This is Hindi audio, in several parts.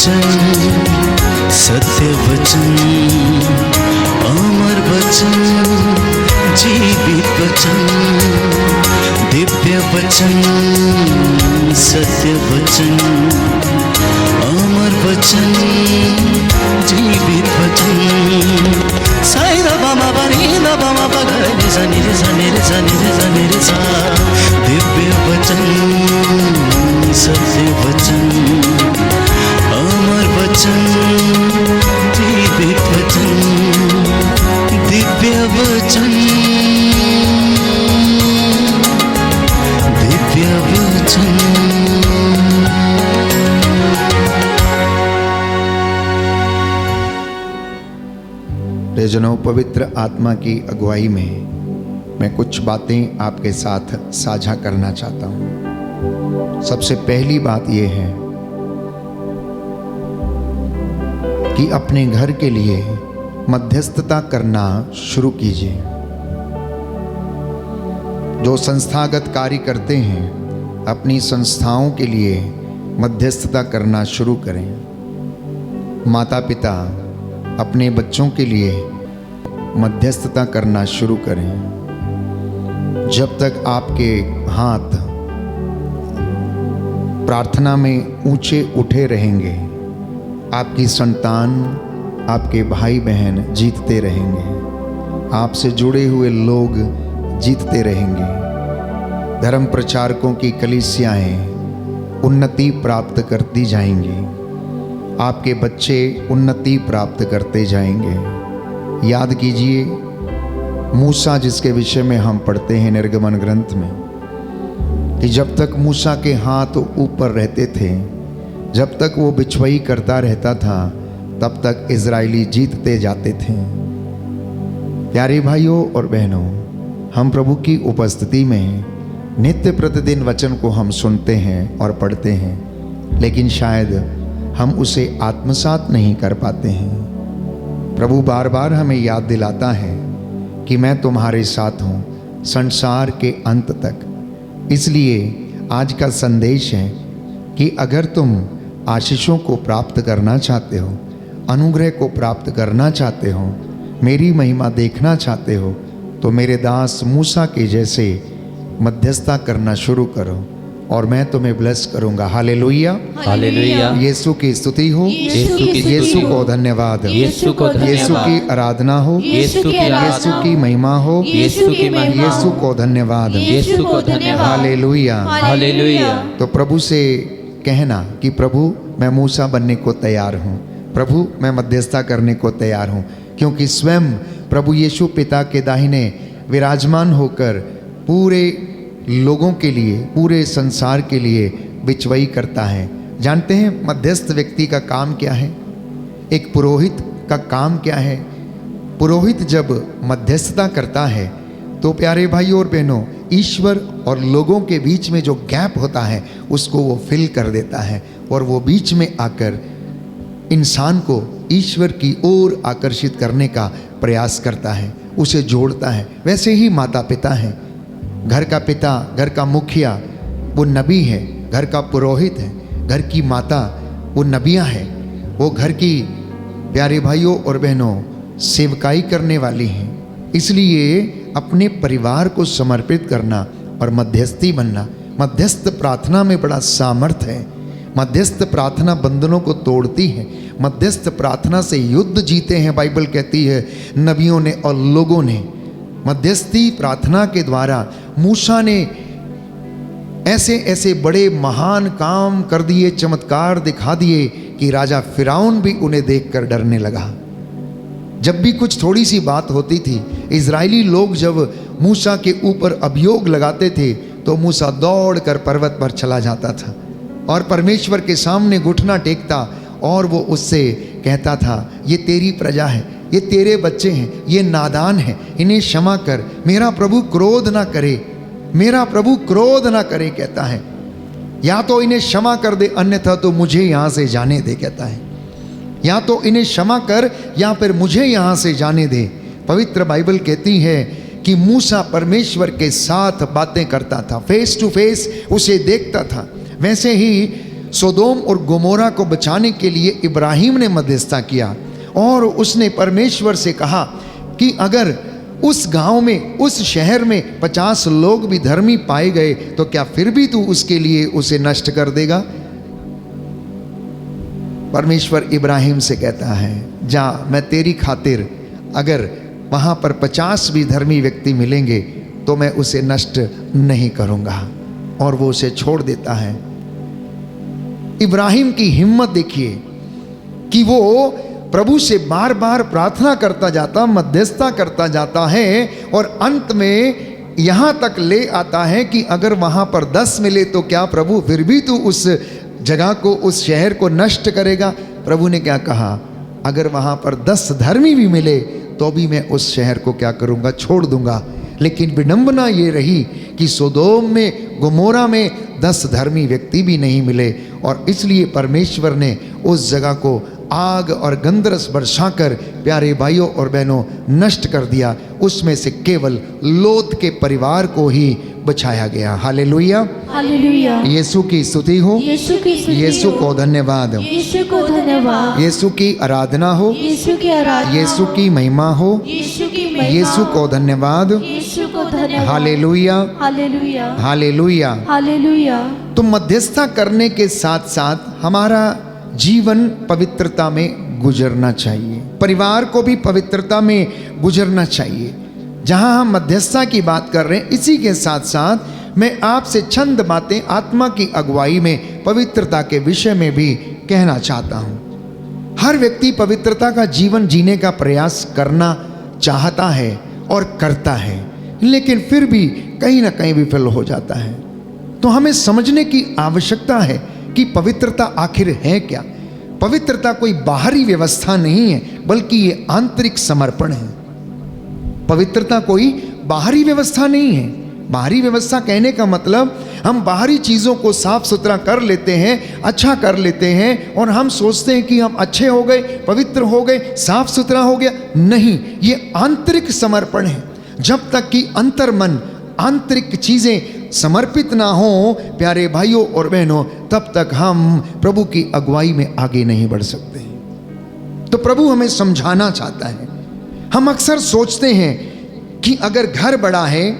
वचन, सत्य वचन, अमर वचन, जीवित वचन, दिव्य वचन, सत्य वचन, अमर वचन, जीवित वचन। साई दा बामा बनी दा बामा बगरे सा निरे सा निरे सा निरे सा निरे सा। दिव्य वचन, सत्य वचन, अमर वचन, जीवित वचन, दिव्य वचन, दिव्य वचन। प्रियजनों, पवित्र आत्मा की अगुवाई में मैं कुछ बातें आपके साथ साझा करना चाहता हूँ। सबसे पहली बात यह है कि अपने घर के लिए मध्यस्थता करना शुरू कीजिए। जो संस्थागत कार्य करते हैं, अपनी संस्थाओं के लिए मध्यस्थता करना शुरू करें। माता पिता अपने बच्चों के लिए मध्यस्थता करना शुरू करें। जब तक आपके हाथ प्रार्थना में ऊंचे उठे रहेंगे, आपकी संतान, आपके भाई बहन जीतते रहेंगे। आपसे जुड़े हुए लोग जीतते रहेंगे। धर्म प्रचारकों की कलीसियाएं उन्नति प्राप्त करती जाएंगी। आपके बच्चे उन्नति प्राप्त करते जाएंगे। याद कीजिए मूसा, जिसके विषय में हम पढ़ते हैं निर्गमन ग्रंथ में, कि जब तक मूसा के हाथ ऊपर रहते थे, जब तक वो बिचवई करता रहता था, तब तक इजरायली जीतते जाते थे। प्यारे भाइयों और बहनों, हम प्रभु की उपस्थिति में नित्य प्रतिदिन वचन को हम सुनते हैं और पढ़ते हैं, लेकिन शायद हम उसे आत्मसात नहीं कर पाते हैं। प्रभु बार बार हमें याद दिलाता है कि मैं तुम्हारे साथ हूँ संसार के अंत तक। इसलिए आज का संदेश है कि अगर तुम आशीषों को प्राप्त करना चाहते हो, अनुग्रह को प्राप्त करना चाहते हो, मेरी महिमा देखना चाहते हो, तो मेरे दास मूसा के जैसे मध्यस्थता करना शुरू करो और मैं तुम्हें ब्लेस करूंगा। Hallelujah, hallelujah. यीशु की स्तुति हो, यीशु को धन्यवाद, यीशु को धन्यवाद, यीशु की आराधना हो, यीशु की महिमा हो, यीशु की महिमा, यीशु को धन्यवाद, यीशु को धन्यवाद। Hallelujah, hallelujah. तो प्रभु से कहना कि प्रभु मैं मूसा बनने को तैयार हूँ, प्रभु मैं मध्यस्थता करने को तैयार हूँ, क्योंकि स्वयं प्रभु यीशु पिता के दाहिने विराजमान होकर पूरे लोगों के लिए, पूरे संसार के लिए बिचवई करता है। जानते हैं मध्यस्थ व्यक्ति का काम क्या है? एक पुरोहित का काम क्या है? पुरोहित जब मध्यस्थता करता है तो प्यारे भाइयों और बहनों, ईश्वर और लोगों के बीच में जो गैप होता है उसको वो फिल कर देता है और वो बीच में आकर इंसान को ईश्वर की ओर आकर्षित करने का प्रयास करता है, उसे जोड़ता है। वैसे ही माता पिता हैं। घर का पिता, घर का मुखिया वो नबी है, घर का पुरोहित है, घर की माता वो नबिया है, वो घर की प्यारे भाइयों और बहनों सेवकाई करने वाली हैं। इसलिए अपने परिवार को समर्पित करना और मध्यस्थी बनना, मध्यस्थ प्रार्थना में बड़ा सामर्थ्य है। मध्यस्थ प्रार्थना बंधनों को तोड़ती है। मध्यस्थ प्रार्थना से युद्ध जीते हैं, बाइबल कहती है, नबियों ने और लोगों ने। मध्यस्थी प्रार्थना के द्वारा मूसा ने ऐसे ऐसे बड़े महान काम कर दिए, चमत्कार दिखा दिए कि राजा फिरौन भी उन्हें देखकर डरने लगा। जब भी कुछ थोड़ी सी बात होती थी, इजरायली लोग जब मूसा के ऊपर अभियोग लगाते थे तो मूसा दौड़ कर पर्वत पर चला जाता था और परमेश्वर के सामने घुटना टेकता और वो उससे कहता था, ये तेरी प्रजा है, ये तेरे बच्चे हैं, ये नादान हैं, इन्हें क्षमा कर, मेरा प्रभु क्रोध ना करे, मेरा प्रभु क्रोध ना करे, कहता है। या तो इन्हें क्षमा कर दे, अन्यथा तो मुझे यहाँ से जाने दे, कहता है। या तो इन्हें क्षमा कर या फिर मुझे यहाँ से जाने दे। पवित्र बाइबल कहती है कि मूसा परमेश्वर के साथ बातें करता था, फेस टू फेस उसे देखता था। वैसे ही सोदोम और गोमोरा को बचाने के लिए इब्राहिम ने मध्यस्थता किया और उसने परमेश्वर से कहा कि अगर उस गांव में, उस शहर में 50 लोग भी धर्मी पाए गए तो क्या फिर भी तू उसके लिए उसे नष्ट कर देगा? परमेश्वर इब्राहिम से कहता है, जा, मैं तेरी खातिर अगर वहां पर 50 भी धर्मी व्यक्ति मिलेंगे तो मैं उसे नष्ट नहीं करूंगा। और वो उसे छोड़ देता है। इब्राहिम की हिम्मत देखिए कि वो प्रभु से बार बार प्रार्थना करता जाता, मध्यस्थता करता जाता है और अंत में यहाँ तक ले आता है कि अगर वहाँ पर 10 मिले तो क्या प्रभु फिर भी तू उस जगह को, उस शहर को नष्ट करेगा? प्रभु ने क्या कहा, अगर वहाँ पर 10 धर्मी भी मिले तो भी मैं उस शहर को क्या करूँगा, छोड़ दूंगा। लेकिन विडंबना ये रही कि सोदोम में, गोमोरा में 10 धर्मी व्यक्ति भी नहीं मिले और इसलिए परमेश्वर ने उस जगह को आग और गंधरस बरसाकर प्यारे भाइयों और बहनों नष्ट कर दिया। उसमें से केवल लोत के परिवार को ही बचाया गया। Hallelujah, hallelujah. यीशु की स्तुति हो, यीशु की स्तुति यीशु हो। को धन्यवाद, यीशु को धन्यवाद। यीशु की आराधना हो, यीशु की आराधना, यीशु की महिमा हो, यीशु की महिमा, यीशु को धन्यवाद। यीशु को धन्यवाद। Hallelujah, hallelujah, hallelujah. हालेलुया। तो मध्यस्थता करने के साथ साथ हमारा जीवन पवित्रता में गुजरना चाहिए, परिवार को भी पवित्रता में गुजरना चाहिए। जहां हम मध्यस्थता की बात कर रहे हैं, इसी के साथ साथ मैं आपसे चंद बातें आत्मा की अगुवाई में पवित्रता के विषय में भी कहना चाहता हूं। हर व्यक्ति पवित्रता का जीवन जीने का प्रयास करना चाहता है और करता है, लेकिन फिर भी कहीं ना कहीं विफल हो जाता है। तो हमें समझने की आवश्यकता है कि पवित्रता आखिर है क्या। पवित्रता कोई बाहरी व्यवस्था नहीं है, बल्कि ये आंतरिक समर्पण है। पवित्रता कोई बाहरी व्यवस्था नहीं है। बाहरी व्यवस्था कहने का मतलब हम बाहरी चीज़ों को साफ सुथरा कर लेते हैं, अच्छा कर लेते हैं और हम सोचते हैं कि हम अच्छे हो गए, पवित्र हो गए, साफ सुथरा हो गया। नहीं, ये आंतरिक समर्पण है। जब तक कि अंतर्मन, आंतरिक चीज़ें समर्पित ना हो प्यारे भाइयों और बहनों, तब तक हम प्रभु की अगुवाई में आगे नहीं बढ़ सकते। तो प्रभु हमें समझाना चाहता है। हम अक्सर सोचते हैं कि अगर घर बड़ा है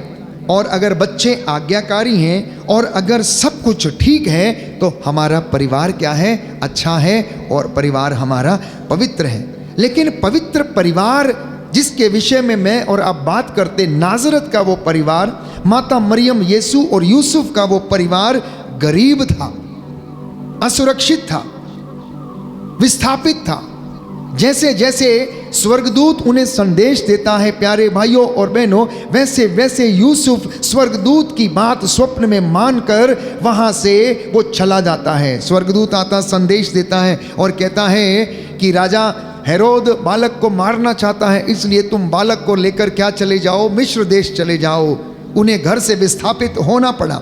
और अगर बच्चे आज्ञाकारी हैं और अगर सब कुछ ठीक है तो हमारा परिवार क्या है, अच्छा है और परिवार हमारा पवित्र है। लेकिन पवित्र परिवार जिसके विषय में मैं और आप बात करते, नाजरत का वो परिवार, माता मरियम, यीशु और यूसुफ का वो परिवार गरीब था, असुरक्षित था, विस्थापित था। जैसे जैसे स्वर्गदूत उन्हें संदेश देता है प्यारे भाइयों और बहनों, वैसे वैसे यूसुफ स्वर्गदूत की बात स्वप्न में मानकर वहां से वो चला जाता है। स्वर्गदूत आता, संदेश देता है और कहता है कि राजा हेरोद बालक को मारना चाहता है, इसलिए तुम बालक को लेकर क्या चले जाओ, मिस्र देश चले जाओ। उन्हें घर से विस्थापित होना पड़ा,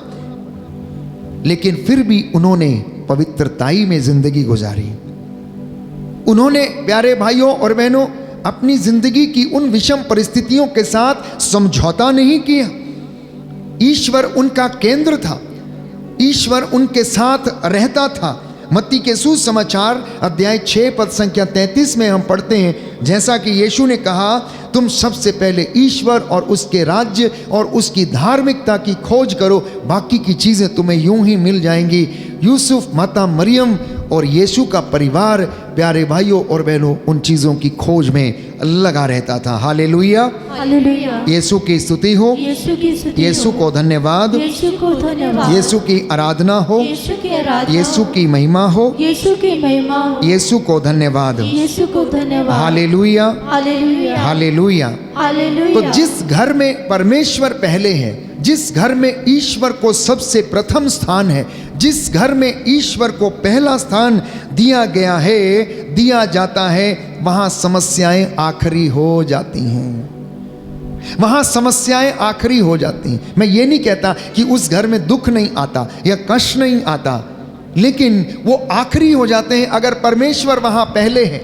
लेकिन फिर भी उन्होंने पवित्रताई में जिंदगी गुजारी। उन्होंने प्यारे भाइयों और बहनों अपनी जिंदगी की उन विषम परिस्थितियों के साथ समझौता नहीं किया। ईश्वर उनका केंद्र था, ईश्वर उनके साथ रहता था। मत्ती के सुसमाचार अध्याय 6 पद संख्या 33 में हम पढ़ते हैं, जैसा कि यीशु ने कहा, तुम सबसे पहले ईश्वर और उसके राज्य और उसकी धार्मिकता की खोज करो, बाकी की चीज़ें तुम्हें यूं ही मिल जाएंगी। यूसुफ, माता मरियम और यीशु का परिवार प्यारे भाइयों और बहनों उन चीज़ों की खोज में लगा रहता था। Hallelujah, hallelujah. यीशु की स्तुति हो, यीशु की स्तुति हो। यीशु को धन्यवाद, यीशु को धन्यवाद। यीशु की आराधना हो, यीशु की आराधना, यीशु की महिमा हो, यीशु की महिमा हो। यीशु को धन्यवाद। यीशु को धन्यवाद। Hallelujah, hallelujah, hallelujah. हालेलुया। तो जिस घर में परमेश्वर पहले है, जिस घर में ईश्वर को सबसे प्रथम स्थान है, जिस घर में ईश्वर को पहला स्थान दिया गया है, दिया जाता है, वहां समस्याएं आखिरी हो जाती हैं। वहां समस्याएं आखिरी हो जाती हैं। मैं ये नहीं कहता कि उस घर में दुख नहीं आता या कष्ट नहीं आता, लेकिन वो आखिरी हो जाते हैं अगर परमेश्वर वहां पहले है,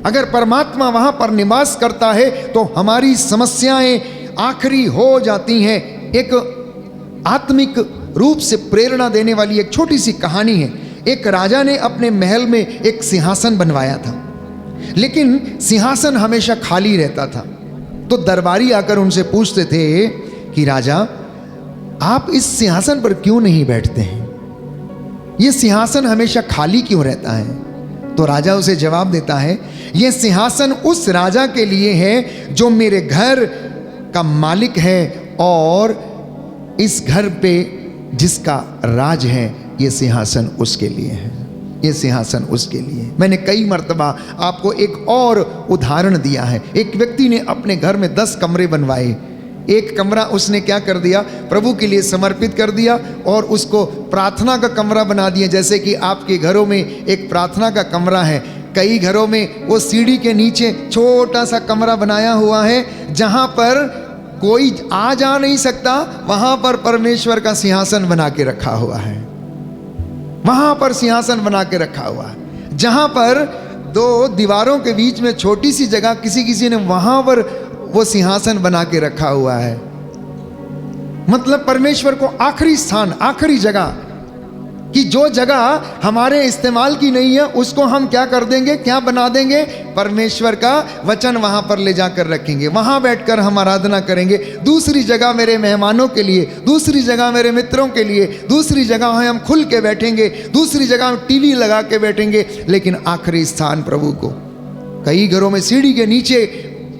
अगर परमात्मा वहां पर निवास करता है तो हमारी समस्याएं आखिरी हो जाती हैं। एक आत्मिक रूप से प्रेरणा देने वाली एक छोटी सी कहानी है। एक राजा ने अपने महल में एक सिंहासन बनवाया था, लेकिन सिंहासन हमेशा खाली रहता था। तो दरबारी आकर उनसे पूछते थे कि राजा, आप इस सिंहासन पर क्यों नहीं बैठते हैं? ये सिंहासन हमेशा खाली क्यों रहता है? तो राजा उसे जवाब देता है, यह सिंहासन उस राजा के लिए है जो मेरे घर का मालिक है, और इस घर पे जिसका राज है, ये सिंहासन उसके लिए है, ये सिंहासन उसके लिए। मैंने कई मर्तबा आपको एक और उदाहरण दिया है। एक व्यक्ति ने अपने घर में 10 कमरे बनवाए। एक कमरा उसने क्या कर दिया, प्रभु के लिए समर्पित कर दिया, और उसको प्रार्थना का कमरा बना दिया। जैसे कि आपके घरों में एक प्रार्थना का कमरा है, कई घरों में वो सीढ़ी के नीचे छोटा सा कमरा बनाया हुआ है, जहां पर कोई आ जा नहीं सकता। वहां पर परमेश्वर का सिंहासन बना के रखा हुआ है, वहां पर सिंहासन बना के रखा हुआ है। जहां पर 2 दीवारों के बीच में छोटी सी जगह, किसी ने वहां पर वो सिंहासन बना के रखा हुआ है। मतलब परमेश्वर को आखिरी स्थान, आखिरी जगह, कि जो जगह हमारे इस्तेमाल की नहीं है उसको हम क्या कर देंगे, क्या बना देंगे, परमेश्वर का वचन वहां पर ले जाकर रखेंगे, वहां बैठकर हम आराधना करेंगे। दूसरी जगह मेरे मेहमानों के लिए, दूसरी जगह मेरे मित्रों के लिए, दूसरी जगह हम खुल के बैठेंगे, दूसरी जगह हम टीवी लगा के बैठेंगे, लेकिन आखिरी स्थान प्रभु को। कई घरों में सीढ़ी के नीचे,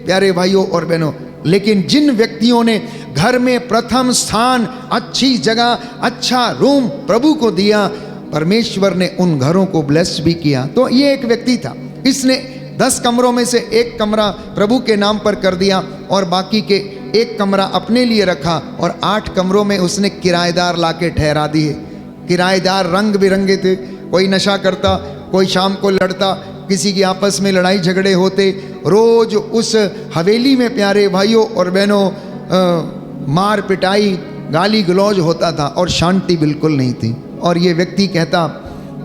प्यारे भाइयों और बहनों, लेकिन जिन व्यक्तियों ने घर में प्रथम स्थान, अच्छी जगह, अच्छा रूम प्रभु को दिया, परमेश्वर ने उन घरों को ब्लेस भी किया। तो ये एक व्यक्ति था, इसने 10 कमरों में से एक कमरा प्रभु के नाम पर कर दिया और बाकी के एक कमरा अपने लिए रखा, और 8 कमरों में उसने किराएदार लाके ठहरा दिए। किराएदार रंग बिरंगे थे, कोई नशा करता, कोई शाम को लड़ता, किसी की आपस में लड़ाई झगड़े होते। रोज उस हवेली में प्यारे भाइयों और बहनों मार पिटाई, गाली गलौज होता था, और शांति बिल्कुल नहीं थी। और ये व्यक्ति कहता,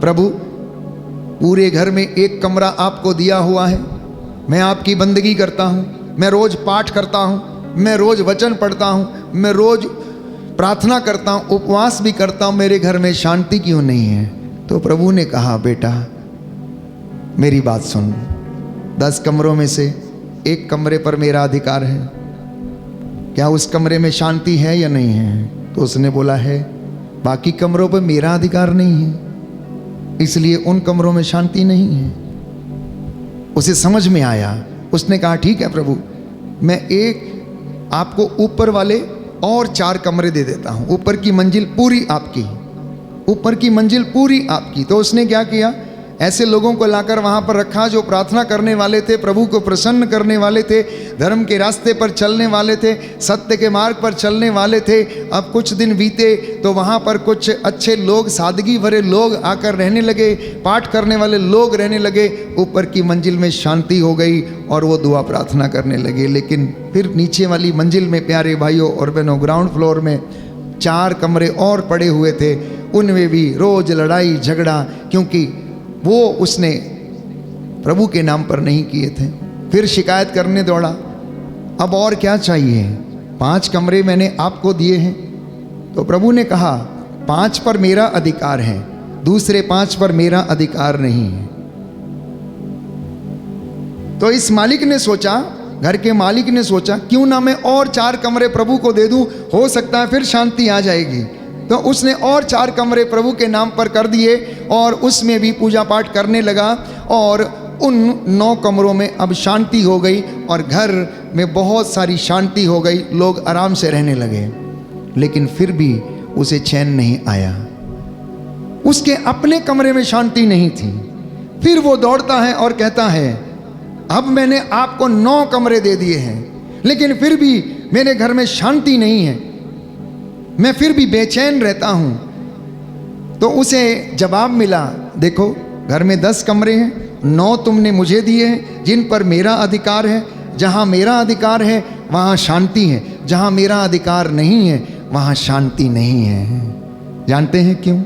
प्रभु पूरे घर में एक कमरा आपको दिया हुआ है, मैं आपकी बंदगी करता हूँ, मैं रोज पाठ करता हूँ, मैं रोज वचन पढ़ता हूँ, मैं रोज प्रार्थना करता हूँ, उपवास भी करता हूँ, मेरे घर में शांति क्यों नहीं है? तो प्रभु ने कहा, बेटा मेरी बात सुन, 10 कमरों में से एक कमरे पर मेरा अधिकार है, क्या उस कमरे में शांति है या नहीं है? तो उसने बोला है। बाकी कमरों पर मेरा अधिकार नहीं है, इसलिए उन कमरों में शांति नहीं है। उसे समझ में आया, उसने कहा, ठीक है प्रभु, मैं एक आपको ऊपर वाले और 4 कमरे दे देता हूँ, ऊपर की मंजिल पूरी आपकी, ऊपर की मंजिल पूरी आपकी। तो उसने क्या किया, ऐसे लोगों को लाकर वहाँ पर रखा जो प्रार्थना करने वाले थे, प्रभु को प्रसन्न करने वाले थे, धर्म के रास्ते पर चलने वाले थे, सत्य के मार्ग पर चलने वाले थे। अब कुछ दिन बीते तो वहाँ पर कुछ अच्छे लोग, सादगी भरे लोग आकर रहने लगे, पाठ करने वाले लोग रहने लगे। ऊपर की मंजिल में शांति हो गई और वो दुआ प्रार्थना करने लगे। लेकिन फिर नीचे वाली मंजिल में प्यारे भाइयों और बहनों, ग्राउंड फ्लोर में 4 कमरे और पड़े हुए थे, उनमें भी रोज लड़ाई झगड़ा, क्योंकि वो उसने प्रभु के नाम पर नहीं किए थे। फिर शिकायत करने दौड़ा, अब और क्या चाहिए, 5 कमरे मैंने आपको दिए हैं। तो प्रभु ने कहा, 5 पर मेरा अधिकार है, दूसरे 5 पर मेरा अधिकार नहीं है। तो इस मालिक ने सोचा, घर के मालिक ने सोचा, क्यों ना मैं और 4 कमरे प्रभु को दे दूं, हो सकता है फिर शांति आ जाएगी। तो उसने और 4 कमरे प्रभु के नाम पर कर दिए और उसमें भी पूजा पाठ करने लगा, और उन 9 कमरों में अब शांति हो गई और घर में बहुत सारी शांति हो गई, लोग आराम से रहने लगे। लेकिन फिर भी उसे चैन नहीं आया, उसके अपने कमरे में शांति नहीं थी। फिर वो दौड़ता है और कहता है, अब मैंने आपको 9 कमरे दे दिए हैं, लेकिन फिर भी मेरे घर में शांति नहीं है, मैं फिर भी बेचैन रहता हूं। तो उसे जवाब मिला, देखो घर में 10 कमरे हैं, 9 तुमने मुझे दिए हैं जिन पर मेरा अधिकार है। जहां मेरा अधिकार है वहां शांति है, जहां मेरा अधिकार नहीं है वहां शांति नहीं है। जानते हैं क्यों?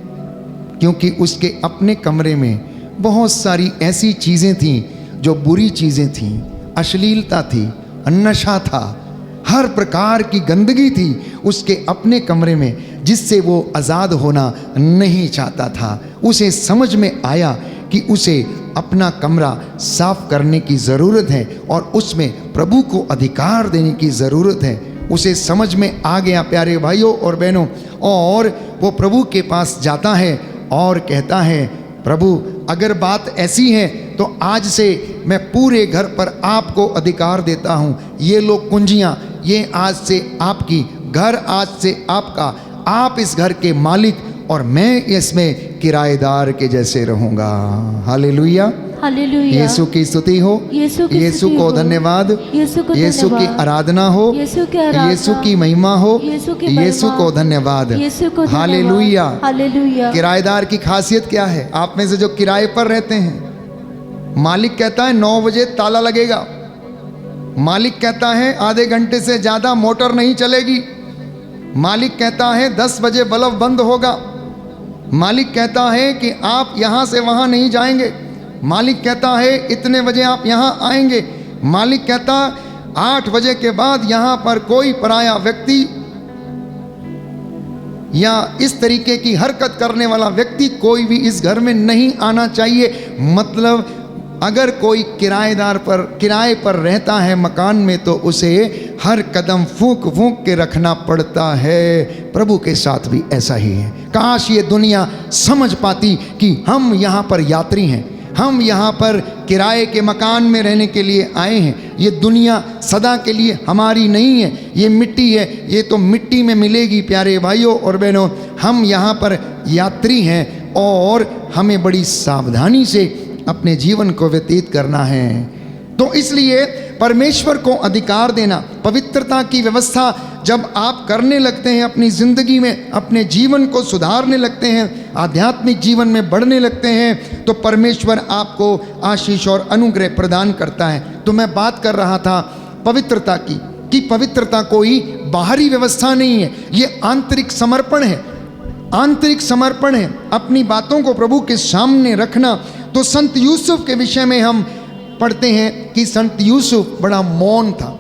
क्योंकि उसके अपने कमरे में बहुत सारी ऐसी चीज़ें थीं जो बुरी चीज़ें थीं, अश्लीलता थी, नशा था, हर प्रकार की गंदगी थी उसके अपने कमरे में। जिससे वो आज़ाद होना नहीं चाहता था। उसे समझ में आया कि उसे अपना कमरा साफ करने की ज़रूरत है और उसमें प्रभु को अधिकार देने की ज़रूरत है। उसे समझ में आ गया प्यारे भाइयों और बहनों, और वो प्रभु के पास जाता है और कहता है, प्रभु अगर बात ऐसी है तो आज से मैं पूरे घर पर आपको अधिकार देता हूँ। ये लो कुंजियाँ, ये आज से आपकी, घर आज से आपका, आप इस घर के मालिक और मैं इसमें किराएदार के जैसे रहूँगा। Hallelujah, hallelujah. यीशु की स्तुति हो, यीशु की यीशु स्तुति को हो। धन्यवाद, यीशु को यीशु की धन्यवाद। आराधना हो, यीशु की आराधना। यीशु की महिमा हो, यीशु की यीशु महिमा। को धन्यवाद। यीशु को धन्यवाद। हालेलुया। हालेलुया। किराएदार की खासियत क्या है? आप में से जो किराए पर रहते हैं, मालिक कहता है 9 बजे ताला लगेगा, मालिक कहता है आधे घंटे से ज़्यादा मोटर नहीं चलेगी, मालिक कहता है 10 बजे बल्ब बंद होगा, मालिक कहता है कि आप यहाँ से वहाँ नहीं जाएंगे, मालिक कहता है इतने बजे आप यहाँ आएंगे, मालिक कहता 8 बजे के बाद यहाँ पर कोई पराया व्यक्ति या इस तरीके की हरकत करने वाला व्यक्ति कोई भी इस घर में नहीं आना चाहिए। मतलब अगर कोई किराएदार पर, किराए पर रहता है मकान में, तो उसे हर कदम फूंक फूंक के रखना पड़ता है। प्रभु के साथ भी ऐसा ही है। काश ये दुनिया समझ पाती कि हम यहाँ पर यात्री हैं, हम यहाँ पर किराए के मकान में रहने के लिए आए हैं। ये दुनिया सदा के लिए हमारी नहीं है, ये मिट्टी है, ये तो मिट्टी में मिलेगी। प्यारे भाइयों और बहनों, हम यहाँ पर यात्री हैं और हमें बड़ी सावधानी से अपने जीवन को व्यतीत करना है। तो इसलिए परमेश्वर को अधिकार देना, पवित्रता की व्यवस्था जब आप करने लगते हैं अपनी ज़िंदगी में, अपने जीवन को सुधारने लगते हैं, आध्यात्मिक जीवन में बढ़ने लगते हैं, तो परमेश्वर आपको आशीष और अनुग्रह प्रदान करता है। तो मैं बात कर रहा था पवित्रता की, कि पवित्रता कोई बाहरी व्यवस्था नहीं है, ये आंतरिक समर्पण है। आंतरिक समर्पण है, अपनी बातों को प्रभु के सामने रखना। तो संत यूसुफ के विषय में हम पढ़ते हैं कि संत यूसुफ बड़ा मौन था।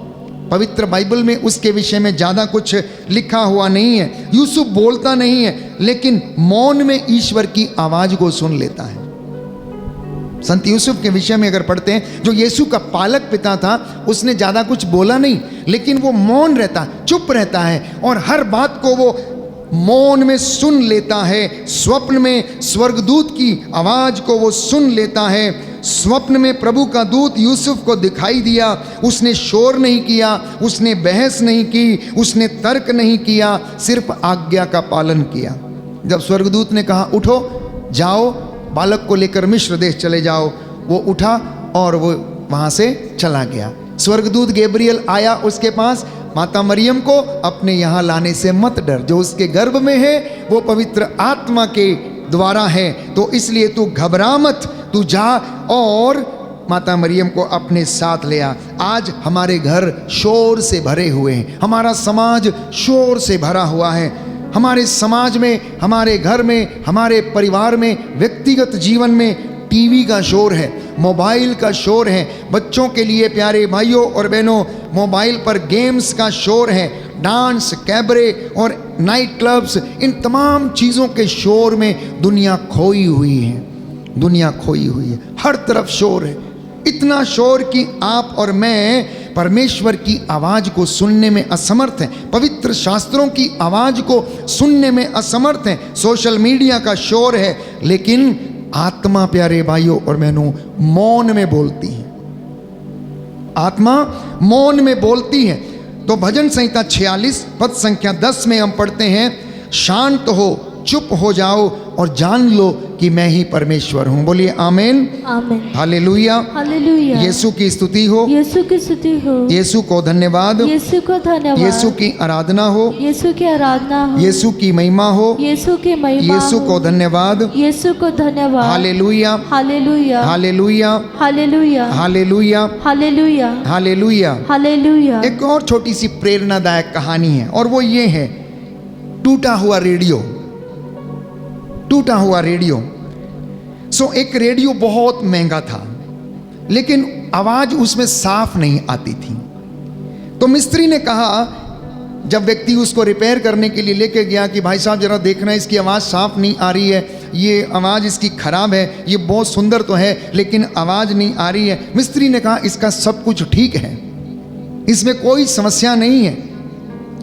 पवित्र बाइबल में उसके विषय में ज़्यादा कुछ लिखा हुआ नहीं है। यूसुफ बोलता नहीं है, लेकिन मौन में ईश्वर की आवाज़ को सुन लेता है। संत यूसुफ के विषय में अगर पढ़ते हैं, जो यीशु का पालक पिता था, उसने ज़्यादा कुछ बोला नहीं, लेकिन वो मौन रहता, चुप रहता है और हर बात को वो मौन में सुन लेता है। स्वप्न में स्वर्गदूत की आवाज़ को वो सुन लेता है। स्वप्न में प्रभु का दूत यूसुफ को दिखाई दिया, उसने शोर नहीं किया, उसने बहस नहीं की, उसने तर्क नहीं किया, सिर्फ आज्ञा का पालन किया। जब स्वर्गदूत ने कहा उठो, जाओ, बालक को लेकर मिस्र देश चले जाओ, वो उठा और वो वहाँ से चला गया। स्वर्गदूत गैब्रियल आया उसके पास, माता मरियम को अपने यहाँ लाने से मत डर, जो उसके गर्भ में है वो पवित्र आत्मा के द्वारा है, तो इसलिए तू घबरा मत, तू जा और माता मरियम को अपने साथ ले आ। आज हमारे घर शोर से भरे हुए हैं, हमारा समाज शोर से भरा हुआ है। हमारे समाज में, हमारे घर में, हमारे परिवार में, व्यक्तिगत जीवन में टीवी का शोर है, मोबाइल का शोर है। बच्चों के लिए प्यारे भाइयों और बहनों, मोबाइल पर गेम्स का शोर है, डांस, कैबरे और नाइट क्लब्स, इन तमाम चीज़ों के शोर में दुनिया खोई हुई है। दुनिया खोई हुई है, हर तरफ शोर है। इतना शोर कि आप और मैं परमेश्वर की आवाज़ को सुनने में असमर्थ हैं, पवित्र शास्त्रों की आवाज़ को सुनने में असमर्थ हैं। सोशल मीडिया का शोर है, लेकिन आत्मा प्यारे भाइयों और बहनों मौन में बोलती है। आत्मा मौन में बोलती है। तो भजन संहिता 46 पद संख्या 10 में हम पढ़ते हैं, शांत हो, चुप हो जाओ और जान लो कि मैं ही परमेश्वर हूँ। बोलिए आमीन, आमीन, हालेलुया, हालेलुया। यीशु की स्तुति हो, यीशु की स्तुति हो, यीशु को धन्यवाद, यीशु को धन्यवाद, यीशु की आराधना हो, यीशु की आराधना हो, यीशु की महिमा हो, यीशु की महिमा यीशु को हो, धन्यवाद, यीशु को धन्यवाद, hallelujah, hallelujah, hallelujah, hallelujah, hallelujah, hallelujah, hallelujah. Hallelujah. एक और छोटी सी प्रेरणादायक कहानी है, और वो ये है, टूटा हुआ रेडियो। टूटा हुआ रेडियो। एक रेडियो बहुत महंगा था, लेकिन आवाज उसमें साफ नहीं आती थी। तो मिस्त्री ने कहा जब व्यक्ति उसको रिपेयर करने के लिए लेके गया कि भाई साहब जरा देखना इसकी आवाज़ साफ नहीं आ रही है, ये आवाज़ इसकी ख़राब है, ये बहुत सुंदर तो है लेकिन आवाज़ नहीं आ रही है। मिस्त्री ने कहा इसका सब कुछ ठीक है, इसमें कोई समस्या नहीं है,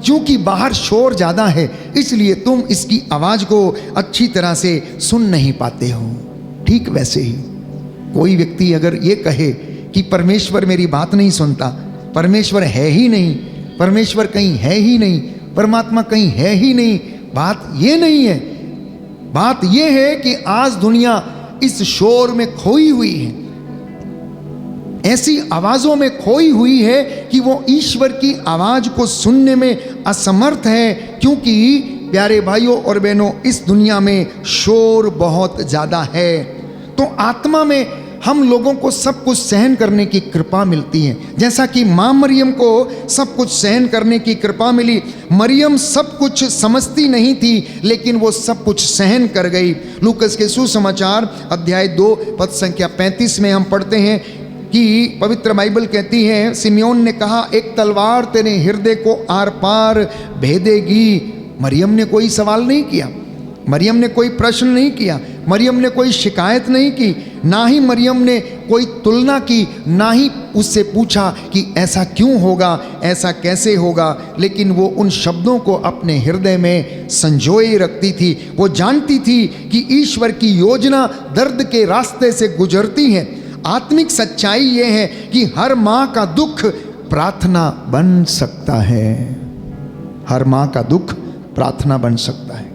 क्योंकि बाहर शोर ज़्यादा है इसलिए तुम इसकी आवाज़ को अच्छी तरह से सुन नहीं पाते हो। ठीक वैसे ही कोई व्यक्ति अगर ये कहे कि परमेश्वर मेरी बात नहीं सुनता, परमेश्वर है ही नहीं, परमेश्वर कहीं है ही नहीं, परमात्मा कहीं है ही नहीं, बात ये नहीं है। बात ये है कि आज दुनिया इस शोर में खोई हुई है, ऐसी आवाज़ों में खोई हुई है कि वो ईश्वर की आवाज़ को सुनने में असमर्थ है, क्योंकि प्यारे भाइयों और बहनों इस दुनिया में शोर बहुत ज़्यादा है। तो आत्मा में हम लोगों को सब कुछ सहन करने की कृपा मिलती है, जैसा कि माँ मरियम को सब कुछ सहन करने की कृपा मिली। मरियम सब कुछ समझती नहीं थी लेकिन वो सब कुछ सहन कर गई। लूकस के सुसमाचार अध्याय 2 पद संख्या 35 में हम पढ़ते हैं कि पवित्र बाइबल कहती है, सिमियोन ने कहा एक तलवार तेरे हृदय को आर पार भेदेगी। मरियम ने कोई सवाल नहीं किया, मरियम ने कोई प्रश्न नहीं किया, मरियम ने कोई शिकायत नहीं की, ना ही मरियम ने कोई तुलना की, ना ही उससे पूछा कि ऐसा क्यों होगा, ऐसा कैसे होगा। लेकिन वो उन शब्दों को अपने हृदय में संजोए रखती थी। वो जानती थी कि ईश्वर की योजना दर्द के रास्ते से गुजरती है। आत्मिक सच्चाई ये है कि हर माँ का दुख प्रार्थना बन सकता है, हर माँ का दुख प्रार्थना बन सकता है।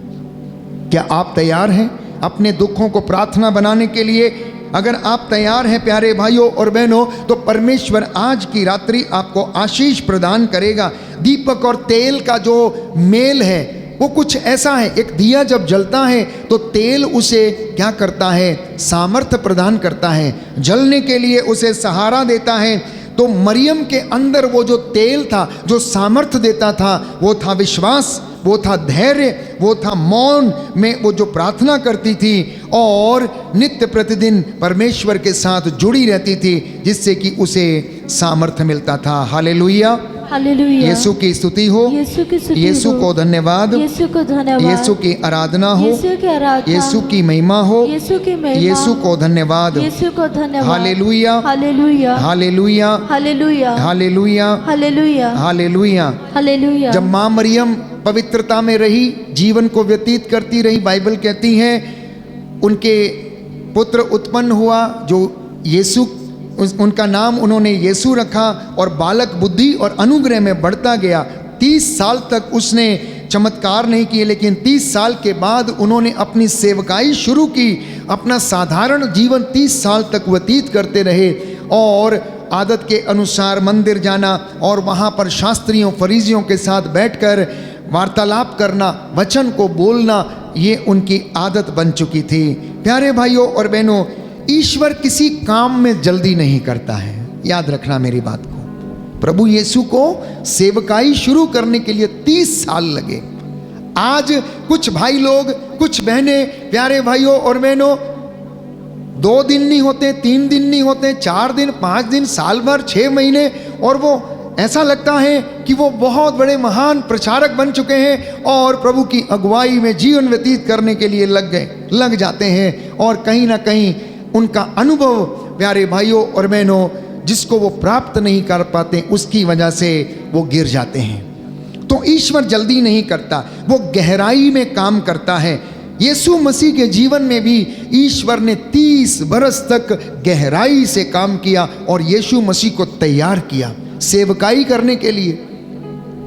क्या आप तैयार हैं अपने दुखों को प्रार्थना बनाने के लिए? अगर आप तैयार हैं प्यारे भाइयों और बहनों, तो परमेश्वर आज की रात्रि आपको आशीष प्रदान करेगा। दीपक और तेल का जो मेल है वो कुछ ऐसा है, एक दिया जब जलता है तो तेल उसे क्या करता है, सामर्थ्य प्रदान करता है, जलने के लिए उसे सहारा देता है। तो मरियम के अंदर वो जो तेल था, जो सामर्थ्य देता था, वो था विश्वास, वो था धैर्य, वो था मौन में वो जो प्रार्थना करती थी और नित्य प्रतिदिन परमेश्वर के साथ जुड़ी रहती थी, जिससे कि उसे सामर्थ्य मिलता था। Hallelujah, hallelujah. यीशु की स्तुति हो, यीशु की स्तुति यीशु हो, को धन्यवाद, यीशु को धन्यवाद, यीशु की आराधना हो, यीशु की आराधना, यीशु की महिमा हो, यीशु की महिमा, यीशु को धन्यवाद, यीशु को धन्यवाद। Hallelujah, hallelujah, hallelujah, hallelujah, hallelujah, hallelujah, hallelujah. Hallelujah. जब माँ मरियम पवित्रता में रही, जीवन को व्यतीत करती रही, बाइबल कहती है उनके पुत्र उत्पन्न हुआ जो यीशु, उनका नाम उन्होंने यीशु रखा और बालक बुद्धि और अनुग्रह में बढ़ता गया। 30 साल तक उसने चमत्कार नहीं किए, लेकिन 30 साल के बाद उन्होंने अपनी सेवकाई शुरू की। अपना साधारण जीवन 30 साल तक व्यतीत करते रहे और आदत के अनुसार मंदिर जाना और वहाँ पर शास्त्रियों फरीजियों के साथ बैठकर वार्तालाप करना, वचन को बोलना, ये उनकी आदत बन चुकी थी। प्यारे भाइयों और बहनों, ईश्वर किसी काम में जल्दी नहीं करता है, याद रखना मेरी बात को। प्रभु यीशु को सेवकाई शुरू करने के लिए 30 साल लगे। आज कुछ भाई लोग, कुछ बहनें, प्यारे भाइयों और बहनों, 2 दिन नहीं होते, 3 दिन नहीं होते, 4 दिन, 5 दिन, साल भर, 6 महीने, और वो ऐसा लगता है कि वो बहुत बड़े महान प्रचारक बन चुके हैं और प्रभु की अगुवाई में जीवन व्यतीत करने के लिए लग जाते हैं। और कहीं ना कहीं उनका अनुभव, प्यारे भाइयों और बहनों, जिसको वो प्राप्त नहीं कर पाते, उसकी वजह से वो गिर जाते हैं। तो ईश्वर जल्दी नहीं करता, वो गहराई में काम करता है। यीशु मसीह के जीवन में भी ईश्वर ने 30 बरस तक गहराई से काम किया और यीशु मसीह को तैयार किया सेवकाई करने के लिए।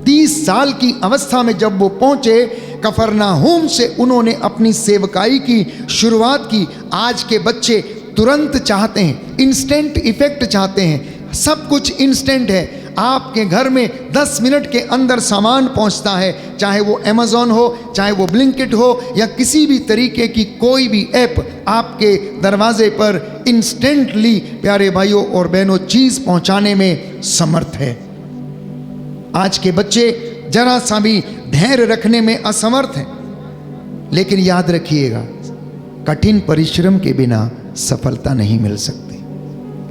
30 साल की अवस्था में जब वो पहुंचे कफरनाहूम से, उन्होंने अपनी सेवकाई की शुरुआत की। आज के बच्चे तुरंत चाहते हैं, इंस्टेंट इफेक्ट चाहते हैं, सब कुछ इंस्टेंट है। आपके घर में 10 मिनट के अंदर सामान पहुंचता है, चाहे वो अमेज़ॉन हो, चाहे वो ब्लिंकिट हो, या किसी भी तरीके की कोई भी ऐप आपके दरवाजे पर इंस्टेंटली, प्यारे भाइयों और बहनों, चीज़ पहुंचाने में समर्थ है। आज के बच्चे जरा सा भी धैर्य रखने में असमर्थ हैं। लेकिन याद रखिएगा, कठिन परिश्रम के बिना सफलता नहीं मिल सकती,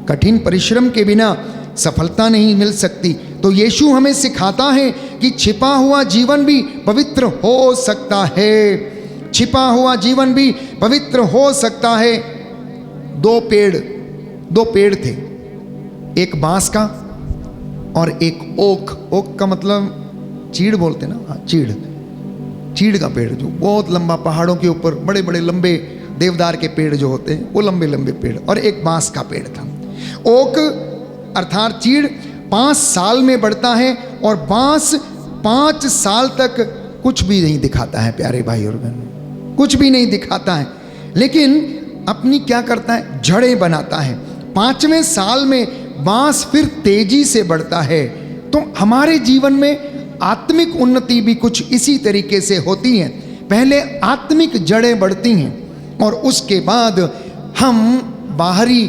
कठिन परिश्रम के बिना सफलता नहीं मिल सकती। तो यीशु हमें सिखाता है कि छिपा हुआ जीवन भी पवित्र हो सकता है। छिपा हुआ जीवन भी पवित्र हो सकता है। दो पेड़ थे, एक बांस का और एक ओक का मतलब चीड़ बोलते ना, हाँ चीड़ का पेड़, जो बहुत लंबा पहाड़ों के ऊपर बड़े बड़े लंबे देवदार के पेड़ जो होते हैं वो लंबे लंबे पेड़, और एक बांस का पेड़ था। ओक अर्थात चीड़ 5 साल में बढ़ता है और बांस 5 साल तक कुछ भी नहीं दिखाता है प्यारे भाई और बहनों, कुछ भी नहीं दिखाता है, लेकिन अपनी क्या करता है, जड़ें बनाता है। 5वें साल में बांस फिर तेजी से बढ़ता है। तो हमारे जीवन में आत्मिक उन्नति भी कुछ इसी तरीके से होती है। पहले आत्मिक जड़ें बढ़ती हैं और उसके बाद हम बाहरी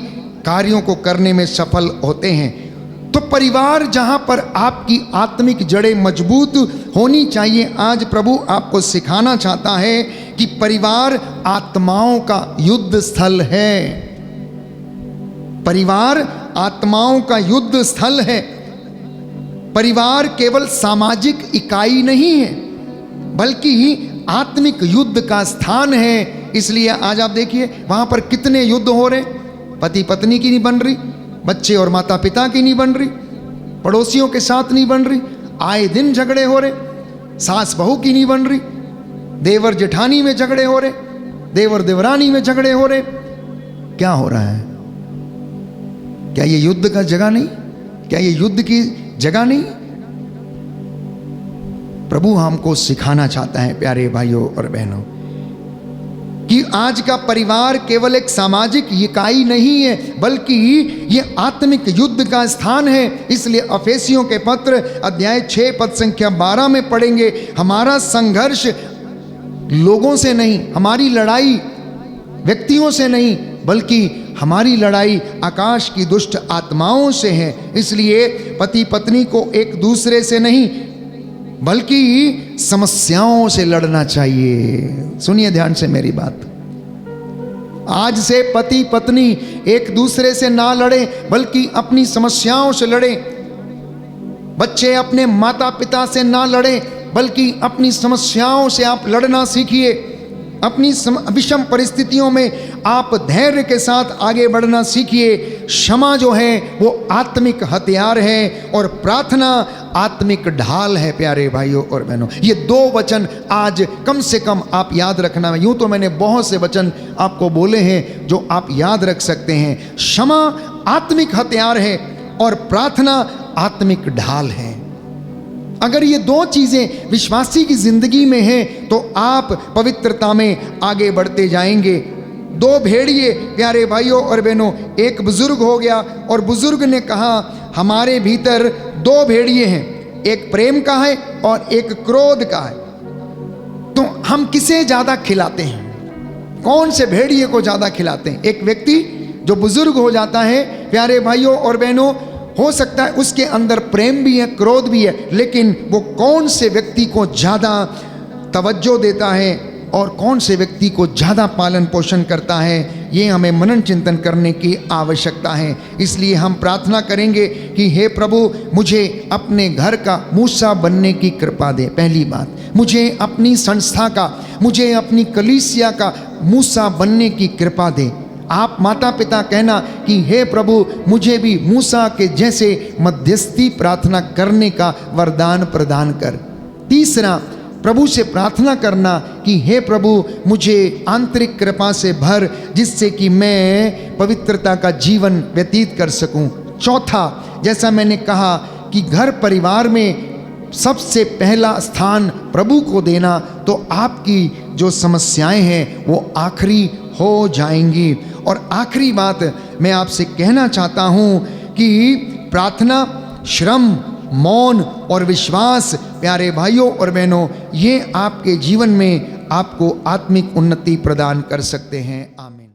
कार्यों को करने में सफल होते हैं। तो परिवार जहाँ पर आपकी आत्मिक जड़ें मजबूत होनी चाहिए, आज प्रभु आपको सिखाना चाहता है कि परिवार आत्माओं का युद्ध स्थल है। परिवार आत्माओं का युद्ध स्थल है। परिवार केवल सामाजिक इकाई नहीं है, बल्कि आत्मिक युद्ध का स्थान है। इसलिए आज आप देखिए वहां पर कितने युद्ध हो रहे, पति पत्नी की नहीं बन रही, बच्चे और माता पिता की नहीं बन रही, पड़ोसियों के साथ नहीं बन रही, आए दिन झगड़े हो रहे, सास बहू की नहीं बन रही, देवर जेठानी में झगड़े हो रहे, देवर देवरानी में झगड़े हो रहे। क्या हो रहा है? क्या ये युद्ध का जगह नहीं? क्या ये युद्ध की जगह नहीं? प्रभु हमको सिखाना चाहता है प्यारे भाइयों और बहनों कि आज का परिवार केवल एक सामाजिक इकाई नहीं है, बल्कि ये आत्मिक युद्ध का स्थान है। इसलिए अफेसियों के पत्र अध्याय 6 पद संख्या 12 में पढ़ेंगे, हमारा संघर्ष लोगों से नहीं, हमारी लड़ाई व्यक्तियों से नहीं, बल्कि हमारी लड़ाई आकाश की दुष्ट आत्माओं से है। इसलिए पति पत्नी को एक दूसरे से नहीं, बल्कि समस्याओं से लड़ना चाहिए। सुनिए ध्यान से मेरी बात, आज से पति पत्नी एक दूसरे से ना लड़े, बल्कि अपनी समस्याओं से लड़े। बच्चे अपने माता पिता से ना लड़े, बल्कि अपनी समस्याओं से आप लड़ना सीखिए। अपनी विषम परिस्थितियों में आप धैर्य के साथ आगे बढ़ना सीखिए। क्षमा जो है वो आत्मिक हथियार है और प्रार्थना आत्मिक ढाल है। प्यारे भाइयों और बहनों, ये 2 वचन आज कम से कम आप याद रखना। यूं तो मैंने बहुत से वचन आपको बोले हैं जो आप याद रख सकते हैं। क्षमा आत्मिक हथियार है और प्रार्थना आत्मिक ढाल है। अगर ये 2 चीजें विश्वासी की जिंदगी में हैं तो आप पवित्रता में आगे बढ़ते जाएंगे। 2 भेड़िए प्यारे भाइयों और बहनों, एक बुजुर्ग हो गया और बुजुर्ग ने कहा हमारे भीतर 2 भेड़िए हैं, एक प्रेम का है और एक क्रोध का है। तो हम किसे ज्यादा खिलाते हैं? कौन से भेड़िए को ज्यादा खिलाते हैं? एक व्यक्ति जो बुजुर्ग हो जाता है प्यारे भाइयों और बहनों, हो सकता है उसके अंदर प्रेम भी है, क्रोध भी है, लेकिन वो कौन से व्यक्ति को ज़्यादा तवज्जो देता है और कौन से व्यक्ति को ज़्यादा पालन पोषण करता है, ये हमें मनन चिंतन करने की आवश्यकता है। इसलिए हम प्रार्थना करेंगे कि हे प्रभु, मुझे अपने घर का मूसा बनने की कृपा दे। पहली बात, मुझे अपनी संस्था का, मुझे अपनी कलीसिया का मूसा बनने की कृपा दे। आप माता पिता कहना कि हे प्रभु, मुझे भी मूसा के जैसे मध्यस्थी प्रार्थना करने का वरदान प्रदान कर। तीसरा, प्रभु से प्रार्थना करना कि हे प्रभु, मुझे आंतरिक कृपा से भर, जिससे कि मैं पवित्रता का जीवन व्यतीत कर सकूं। चौथा, जैसा मैंने कहा कि घर परिवार में सबसे पहला स्थान प्रभु को देना, तो आपकी जो समस्याएं हैं वो आखिरी हो जाएंगी। और आखिरी बात मैं आपसे कहना चाहता हूं कि प्रार्थना, श्रम, मौन और विश्वास प्यारे भाइयों और बहनों, ये आपके जीवन में आपको आत्मिक उन्नति प्रदान कर सकते हैं। आमीन।